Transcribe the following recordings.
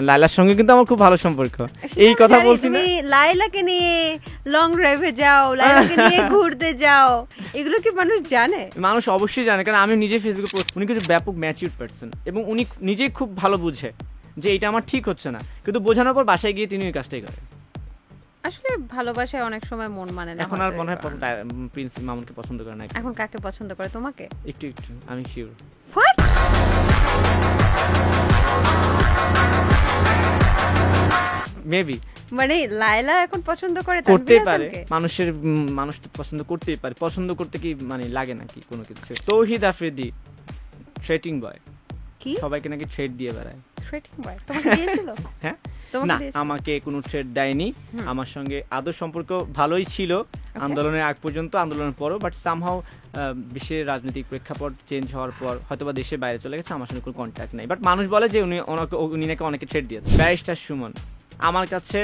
লাইলার সঙ্গে কিন্তু আমার খুব ভালো সম্পর্ক। এই কথা বলছি না, তুমি লাইলাকে নিয়ে লং ড্রাইভে যাও, লাইলাকে নিয়ে ঘুরতে যাও, এগুলো কি মানুষ জানে? মানুষ অবশ্যই জানে, কারণ আমি নিজে ফেসবুকে পোস্ট। উনি কিন্তু ব্যাপক ম্যাচিউরড পারসন এবং উনি নিজেই খুব ভালো বুঝে যে এটা আমার ঠিক হচ্ছে না, কিন্তু বোঝানোর পর বাসায় গিয়ে তিনি ওই কাজটাই করেন। আসলে ভালোবাসায় অনেক সময় মন মানে না। এখন আর মনে হয় প্রিন্স মামুনকে পছন্দ করে না। এখন কাকে পছন্দ করে? তোমাকে? একটু একটু, আমি শিওর। মেবি মানে লাইলা এখন পছন্দ করে, করতেই পারে, মানুষ তো পছন্দ করতেই পারে। পছন্দ করতে কি মানে লাগে নাকি কোনো কিছু? তৌহিদ আফ্রিদি থ্রেটিং বয়, কি সবাইকে নাকি থ্রেট দিয়ে বেড়ায়। থ্রেটিং বয় তোমাকে দিয়েছিল? হ্যাঁ, না আমাকে কোনো থ্রেট দেয়নি। আমার সঙ্গে আদৌ সম্পর্ক ভালোই ছিল আন্দোলনের আগ পর্যন্ত, আন্দোলনের পরও, বাট সামহাও বিশ্বের রাজনৈতিক প্রেক্ষাপট চেঞ্জ হওয়ার পর হয়তোবা দেশের বাইরে চলে গেছে, আমার সঙ্গে কোনো কন্ট্যাক্ট নেই। বাট মানুষ বলে যে উনি নাকি অনেকে থ্রেট দিয়েছে। ব্যারিস্টার সুমন আমার কাছে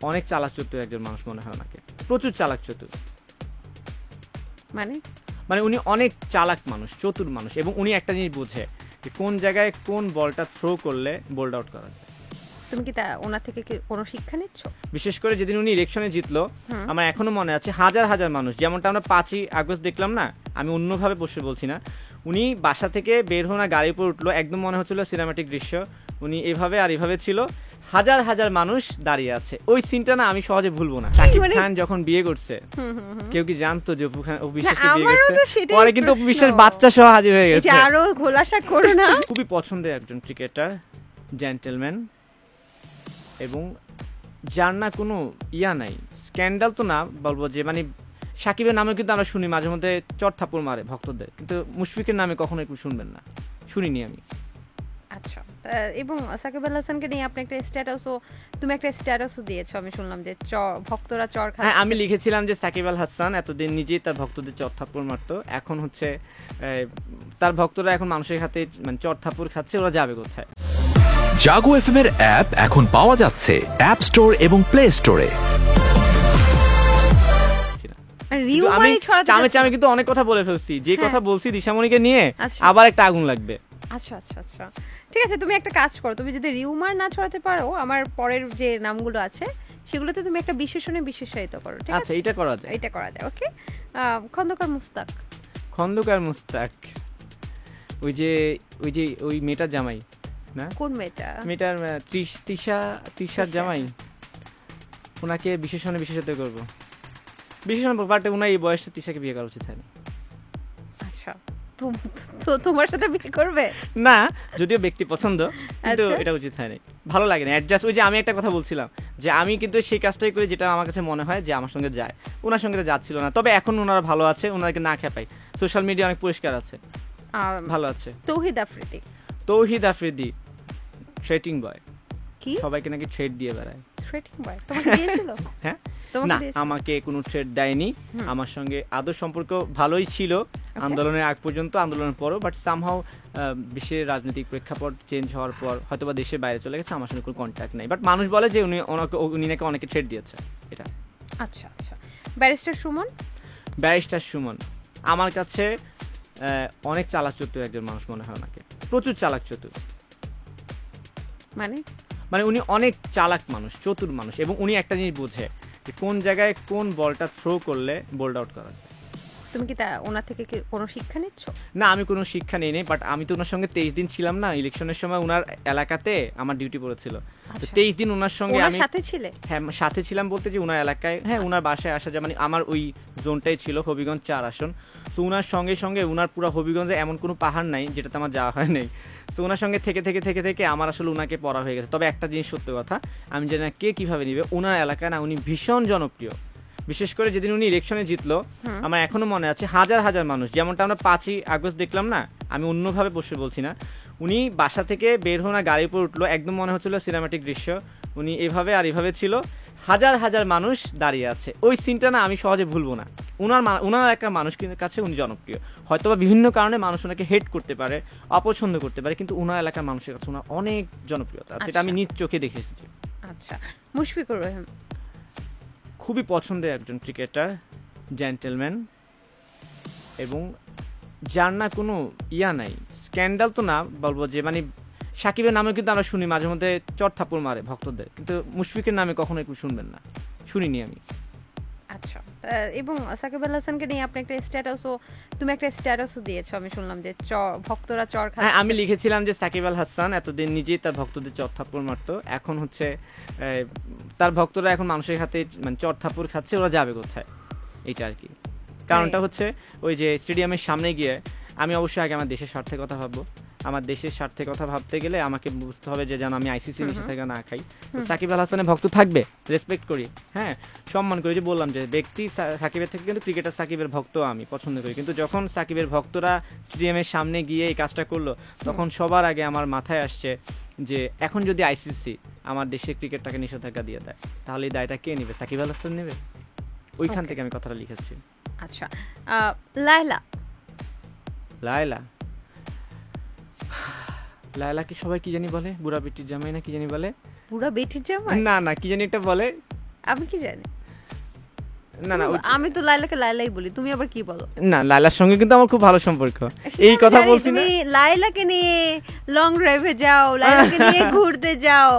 অনেক চালাক চতুর একজন মানুষ মনে হয় ওনাকে, প্রচুর চালাক চতুর। মানে উনি অনেক চালাক মানুষ, চতুর মানুষ, এবং উনি একটা জিনিস বোঝে যে কোন জায়গায় কোন বলটা থ্রো করলে বোল্ড আউট করা যায়। তুমি কি ওনার থেকে কি কোনো শিক্ষা নিচ্ছ? বিশেষ করে যেদিন উনি ইলেকশনে জিতলো, আমার এখনো মনে আছে হাজার হাজার মানুষ, যেমনটা আমরা 5ই আগস্ট দেখলাম না, আমি অন্যভাবে বসে বলছি না, উনি বাসা থেকে বের হওয়া গাড়ির উপর উঠলো, একদম মনে হচ্ছিল সিনেমাটিক দৃশ্য, উনি এভাবে আর এভাবে ছিল, হাজার হাজার মানুষ দাঁড়িয়ে আছে। ওই সিনটা না আমি সহজে ভুলবো না। শাকিব খান যখন বিয়ে করছে, কেউ কি জানতো যে অপু বিশ্বাসকে বিয়ে করছে? পরে কিন্তু অপু বিশ্বাস বাচ্চা সহ হাজির হয়ে গেছে। আরো খোলাসা করো না। খুবই পছন্দের একজন ক্রিকেটার, জেন্টলম্যান, এবং যার না কোনো নাই, স্ক্যান্ডাল তো না বলবো, যে মানে সাকিবের নামে কিন্তু আমরা শুনি মাঝে মধ্যে চট থাপ্পড় মারে ভক্তদের, কিন্তু মুশফিকের নামে কখনো একটু শুনবেন না, শুনিনি আমি। আচ্ছা, এবং সাকিব আল হাসানকে নিয়ে আপনি তুমি একটা স্ট্যাটাসও দিয়েছো, আমি শুনলাম যে ভক্তরা চর খায়। হ্যাঁ, আমি লিখেছিলাম যে সাকিব আল হাসান এতদিন নিজেই তার ভক্তদের চর থাপ্পড় মারতো, এখন হচ্ছে তার ভক্তরা এখন মানুষের হাতে মানে চর থাপ্পড় খাচ্ছে, ওরা যাবে কোথায়? জাগো এফএম এর অ্যাপ এখন পাওয়া যাচ্ছে অ্যাপ স্টোর এবং প্লে স্টোরে। আমি কিন্তু অনেক কথা বলে ফেলছি, যে কথা বলছি দিশামণিকে নিয়ে আবার একটা আগুন লাগবে। আচ্ছা আচ্ছা আচ্ছা, ঠিক আছে, তুমি একটা কাজ করো, তুমি যদি রিউমার না ছড়াতে পারো, আমার পরের যে নামগুলো আছে সেগুলোতে তুমি একটা বিশেষায়িত করো, ঠিক আছে? আচ্ছা, এটা করা যায়, এটা করা যায়, ওকে। খন্দকার মুস্তাক, ওই যে ওই মেয়েটার জামাই না? কোন মেয়েটার তৃষার জামাই, ওনাকে বিশেষায়িত করবো। বাট ওনার এই বয়সে তৃষাকে বিয়ে করা উচিত হয়নি। আচ্ছা, তো তোমার সাথে বিয়ে করবে না, যদিও ব্যক্তি পছন্দ, কিন্তু এটা উচিত হয়নি, ভালো লাগে না অ্যাডজাস্ট। ওই যে আমি একটা কথা বলছিলাম যে আমি কিন্তু সেই কাজটাই করি যেটা আমার কাছে মনে হয় যে আমার সঙ্গে যায়, ওনার সঙ্গে যাচ্ছিল না। তবে এখন ওনারা ভালো আছে, ওনাকে না খেপাই, সোশ্যাল মিডিয়া অনেক পরিষ্কার আছে, ভালো আছে। তৌহিদ আফ্রিদি থ্রেটিং বয়, কি সবাইকে নাকি থ্রেট দিয়ে বেড়ায়। থ্রেটিং বয় তোমাকে দিয়েছিল? হ্যাঁ, না আমাকে কোনো থ্রেট দেয়নি। আমার সঙ্গে আদৌ সম্পর্ক ভালোই ছিল আন্দোলনের আগ পর্যন্ত, আন্দোলনের পরও, বাট সামহাও বিশ্বের রাজনৈতিক প্রেক্ষাপট চেঞ্জ হওয়ার পর হয়তোবা দেশের বাইরে চলে গেছে, আমার সঙ্গে কোনো কন্ট্যাক্ট নেই। বাট মানুষ বলে যে উনি নাকি অনেকে থ্রেট দিয়েছে, এটা। আচ্ছা আচ্ছা, ব্যারিস্টার সুমন আমার কাছে অনেক চালাক চতুর একজন মানুষ মনে হয় ওনাকে, প্রচুর চালাক চতুর। মানে উনি অনেক চালাক মানুষ, চতুর মানুষ, এবং উনি একটা জিনিস বোঝে যে কোন জায়গায় কোন বলটা থ্রো করলে বোল্ড আউট করা যায়। তুমি কি ওনার থেকে কি কোনো শিক্ষা নিচ্ছ? না, আমি কোনো শিক্ষা নেই, বাট আমি তো ওনার সঙ্গে 23 দিন ছিলাম না ইলেকশনের সময়, ওনার এলাকাতে আমার ডিউটি পড়েছিল। 23 দিন ওনার সঙ্গে আমি সাথে ছিলে? হ্যাঁ, সাথে ছিলাম বলতে যে ওনার এলাকায়, হ্যাঁ, ওনার বাসায় আসা যায়, মানে আমার ওই জোনটাই ছিল হবিগঞ্জ 4 আসন। তো ওনার সঙ্গে ওনার পুরো হবিগঞ্জে এমন কোনো পাহাড় নাই যেটাতে আমার যাওয়া হয় নাই। তো ওনার সঙ্গে থেকে আমার আসলে ওনাকে পড়া হয়ে গেছে। তবে একটা জিনিস সত্য কথা, আমি জানি না কে কিভাবে নিবে, ওনার এলাকায় না উনি ভীষণ জনপ্রিয়। বিশেষ করে যেদিন উনি ইলেকশনে জিতলো, আমার এখনো মনে আছে হাজার হাজার মানুষ, যেমনটা আমরা 5ই আগস্ট দেখলাম না, আমি অন্যভাবে বসে বলছি না, উনি বাসা থেকে বের হওয়া গাড়ির উপর উঠলো, একদম মনে হচ্ছিল সিনেমাটিক দৃশ্য, উনি এভাবে আর এভাবে ছিল, হাজার হাজার মানুষ দাঁড়িয়ে আছে। ওই সিনটা না আমি সহজে ভুলবো না। ওনার একটা মানুষের কাছে উনি জনপ্রিয়, হয়তোবা বিভিন্ন কারণে মানুষ ওনাকে হেট করতে পারে, অপছন্দ করতে পারে, কিন্তু ওনার এলাকার মানুষের কাছে ওনার অনেক জনপ্রিয়তা আছে, এটা আমি নিজ চোখে দেখে এসেছি। আচ্ছা, মুশফিকুর রহিম খুবই পছন্দের একজন ক্রিকেটার, জেন্টলম্যান, এবং যার না কোনো নাই, স্ক্যান্ডাল তো না বলবো, যে মানে সাকিবের নামে কিন্তু আমরা শুনি মাঝে মধ্যে চট থাপ্পড় মারে ভক্তদের, কিন্তু মুশফিকের নামে কখনো একটু শুনবেন না, শুনিনি আমি। আচ্ছা, এবং সাকিব আল হাসানকে নিয়ে আপনি একটা স্ট্যাটাসও, তুমি একটা স্ট্যাটাসও দিয়েছো আমি শুনলাম, যে ভক্তরা চর খাচ্ছে। হ্যাঁ, আমি লিখেছিলাম যে সাকিব আল হাসান এতদিন নিজেই তার ভক্তদের চর থাপ্পড় মারতো, এখন হচ্ছে তার ভক্তরা এখন মানুষের হাতে মানে চর থাপ্পড় খাচ্ছে, ওরা যাবে কোথায়, এটা আর কি। কারণটা হচ্ছে ওই যে স্টেডিয়ামের সামনে গিয়ে আমি অবশ্যই আগে আমার দেশের স্বার্থে কথা ভাববো। আমার দেশের স্বার্থে কথা ভাবতে গেলে আমাকে বুঝতে হবে যে যেন আমি আইসিসি নিষে থেকে না খাই। তো সাকিব আল হাসানের ভক্ত থাকবে, রেসপেক্ট করি, হ্যাঁ সম্মান করি, যে বললাম যে ব্যক্তি সাকিবের থেকে কিন্তু ক্রিকেটার সাকিবের ভক্ত আমি পছন্দ করি, কিন্তু যখন সাকিবের ভক্তরা স্টেডিয়ামের সামনে গিয়ে এই কাজটা করলো তখন সবার আগে আমার মাথায় আসছে যে এখন যদি আইসিসি আমার দেশের ক্রিকেটটাকে নিষেধাজ্ঞা দিয়ে দেয় তাহলে এই দায়টা কে নেবে? সাকিব আল হাসান নেবে। ওইখান থেকে আমি কথাটা লিখেছি। আচ্ছা, লায়লা লায়লাকে সবাই কি জানি বলে, বুড়া বেটির জামাই না কি জানি বলে। বুড়া বেটির জামাই? না কি জানি এটা বলে, আমি কি জানি। না আমি তো লায়লাকে লায়লাই বলি, তুমি আবার কি বলো? না, লায়লার সঙ্গে কিন্তু আমার খুব ভালো সম্পর্ক, এই কথা বলছি না। তুমি লায়লাকে নিয়ে লং ড্রাইভে যাও, লায়লাকে নিয়ে ঘুরতে যাও,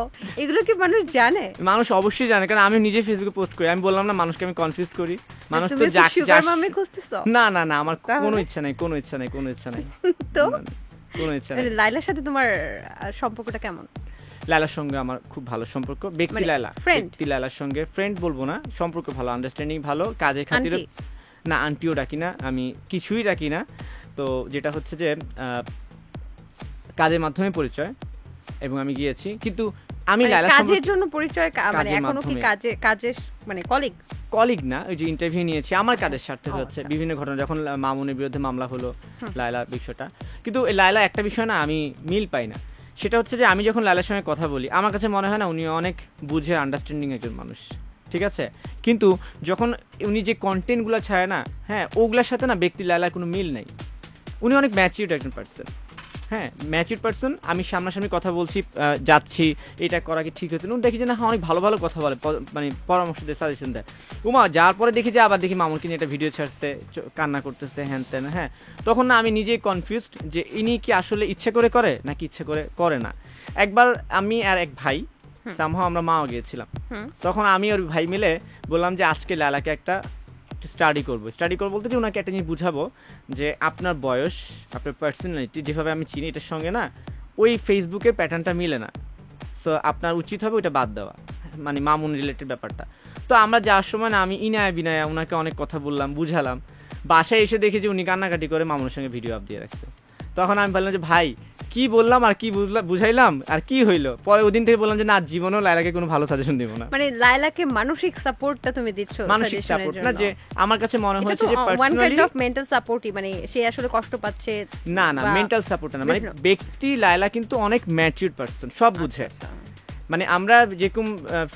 এগুলো কি মানুষ জানে? মানুষ অবশ্যই জানে, কারণ আমি নিজে ফেসবুকে পোস্ট করি। আমি বললাম না মানুষকে আমি কনফিউজ করি। মানুষ তো সুগার মামি খুঁজতেছো? না আমার কোনো ইচ্ছা নাই তো কোনো ইচ্ছা নাই। লায়লার সাথে তোমার সম্পর্কটা কেমন? লায়লার সঙ্গে আমার খুব ভালো সম্পর্ক, ব্যক্তি লায়লা, ব্যক্তি লায়লার সঙ্গে ফ্রেন্ড বলবো না, সম্পর্ক ভালো, আন্ডারস্ট্যান্ডিং ভালো, কাজের খাতিরে না আন্টিও ডাকি না, আমি কিছুই ডাকি না। তো যেটা হচ্ছে যে কাজের মাধ্যমে পরিচয়, এবং আমি গিয়েছি, কিন্তু আমি লায়লার কাজের জন্য পরিচয়, মানে এখনো কি কাজের মানে কলিগ না, ওই যে ইন্টারভিউ নিয়েছি আমার কাজের স্বার্থে হচ্ছে বিভিন্ন ঘটনা, যখন মামুনের বিরুদ্ধে মামলা হলো লায়লার বিষয়টা। কিন্তু এই লায়লা একটা বিষয় না আমি মিল পাই না, সেটা হচ্ছে যে আমি যখন লায়লার সঙ্গে কথা বলি আমার কাছে মনে হয় না উনি অনেক বুঝে আন্ডারস্ট্যান্ডিং একজন মানুষ, ঠিক আছে, কিন্তু যখন উনি যে কন্টেন্টগুলো ছাড়ে না, হ্যাঁ ওগুলোর সাথে না ব্যক্তি লায়লার কোনো মিল নেই। উনি অনেক ম্যাচিউরড একজন পার্সন, হ্যাঁ ম্যাচিউরড পার্সন। আমি সামনাসামনি কথা বলছি, যাচ্ছি, এটা করা কি ঠিক হচ্ছে না, দেখি যে না অনেক ভালো ভালো কথা বলে, মানে পরামর্শ দেয়, সাজেশন দেয়। উমা যাওয়ার পরে দেখি যে আবার দেখি মামুনকে নিয়ে একটা ভিডিও ছাড়ছে, কান্না করতেছে, হ্যান ত্যান, হ্যাঁ তখন না আমি নিজেই কনফিউজড যে ইনি কি আসলে ইচ্ছে করে নাকি ইচ্ছে করে না। একবার আমি আর এক ভাই সামহাও আমরা মাও গিয়েছিলাম, তখন আমি ওর ভাই মিলে বললাম যে আজকে লায়লাকে একটা স্টাডি করবো বলতে যে ওনাকে একটা জিনিস বুঝাবো যে আপনার বয়স, আপনার পার্সোনালিটি যেভাবে আমি চিনি এটার সঙ্গে না ওই ফেসবুকের প্যাটার্নটা মিলে না, সো আপনার উচিত হবে ওইটা বাদ দেওয়া, মানে মামুন রিলেটেড ব্যাপারটা। তো আমরা যাওয়ার সময় না আমি ইনায়া বিনায়া ওনাকে অনেক কথা বললাম, বুঝালাম, বাসায় এসে দেখি যে উনি কান্নাকাটি করে মামুনের সঙ্গে ভিডিও আপ দিয়ে রাখছে। তখন আমি বললাম যে ভাই কি বললাম আর কি বুঝাইলাম আর কি হইলো, পরে ওদিন থেকে বললাম যে না জীবনেও লায়লাকে কোনো ভালো সাজেশন দিব না। মানে লায়লাকে মানসিক সাপোর্টটা তুমি দিচ্ছ, মানসিক সাপোর্ট না, যে আমার কাছে মনে হচ্ছে যে ওয়ান কাইন্ড অফ মেন্টাল সাপোর্টই, মানে সে আসলে কষ্ট পাচ্ছে। না মেন্টাল সাপোর্ট না, মানে ব্যক্তি লায়লা কিন্তু অনেক ম্যাচিউরড পারসন, সব বুঝে। মানে আমরা যেরকম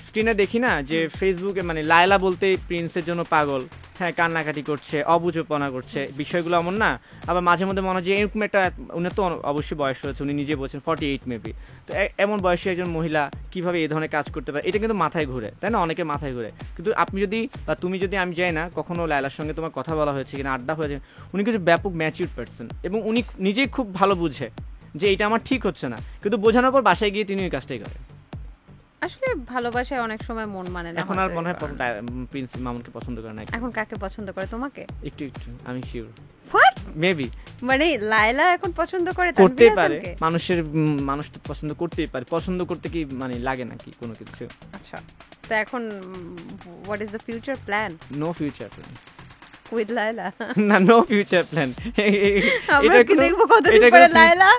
স্ক্রিনে দেখি না যে ফেসবুকে মানে লায়লা বলতে প্রিন্সের জন্য পাগল, হ্যাঁ কান্নাকাটি করছে, অবুঝপনা করছে, বিষয়গুলো এমন না। আবার মাঝে মধ্যে মনে হয় যে এরকম একটা, উনি তো অবশ্যই বয়স হয়েছে, উনি নিজে বলছেন 48 মেবি, তো এমন বয়সী একজন মহিলা কিভাবে এই ধরনের কাজ করতে পারে, এটা কিন্তু মাথায় ঘুরে, তাই না, অনেকে মাথায় ঘুরে। কিন্তু আপনি যদি বা তুমি যদি, আমি যাই না কখনো লায়লার সঙ্গে তোমার কথা বলা হয়েছে কিনা, আড্ডা হয়েছে, উনি কিন্তু ব্যাপক ম্যাচিউরড পারসন, এবং উনি নিজেই খুব ভালো বুঝে যে এটা আমার ঠিক হচ্ছে না, কিন্তু বোঝানোর পর বাসায় গিয়ে তিনি ওই কাজটাই করেন। আসলে ভালোবাসায় অনেক সময় মন মানে না। এখন আর মনে হয় প্রিন্স মামুনকে পছন্দ করে না। এখন কাকে পছন্দ করে? তোমাকে? একটু আমি শিওর, হোয়াট মেবি, মানে লায়লা এখন পছন্দ করে, করতেই পারে, মানুষ তো পছন্দ করতেই পারে, পছন্দ করতে কি মানে লাগে নাকি কোনো কিছু। আচ্ছা, তো এখন what is the future plan? No future plan with Laila? না, নো ফিউচার প্ল্যান। আমরা কি দেখবো কতদিন পরে লায়লা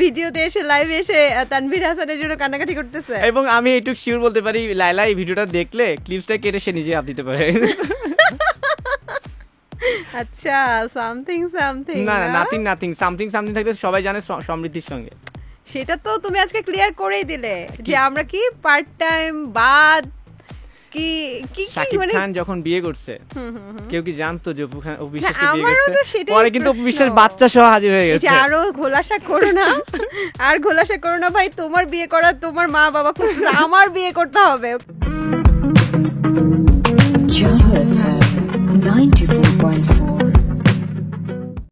ভিডিওতে এসে, লাইভে এসে তানভীর হাসানের জন্য কান্নাকাটি করতেছে? এবং আমি এইটুকু শিওর বলতে পারি লায়লা এই ভিডিওটা দেখলে ক্লিপসটা কেটে সে নিজে আপ দিতে পারে। আচ্ছা, সামথিং না নাথিং সামথিং থাকলে সবাই জানে সমৃদ্ধির সঙ্গে। সেটা তো তুমি আজকে ক্লিয়ার করেই দিলে যে আমরা কি পার্ট টাইম বাদ কি শাকিব খান যখন বিয়ে করছে কেউ কি জানতো যে অপু বিশ্বাসকে বিয়ে করছে? পরে কিন্তু অপু বিশ্বাস বাচ্চা সহ হাজির হয়ে গেছে। আরো ঘোলাসা করো না, আর ঘোলাসা করো না ভাই, তোমার বিয়ে করা তোমার মা বাবা করতে, আমার বিয়ে করতে হবে। Jago FM 94.4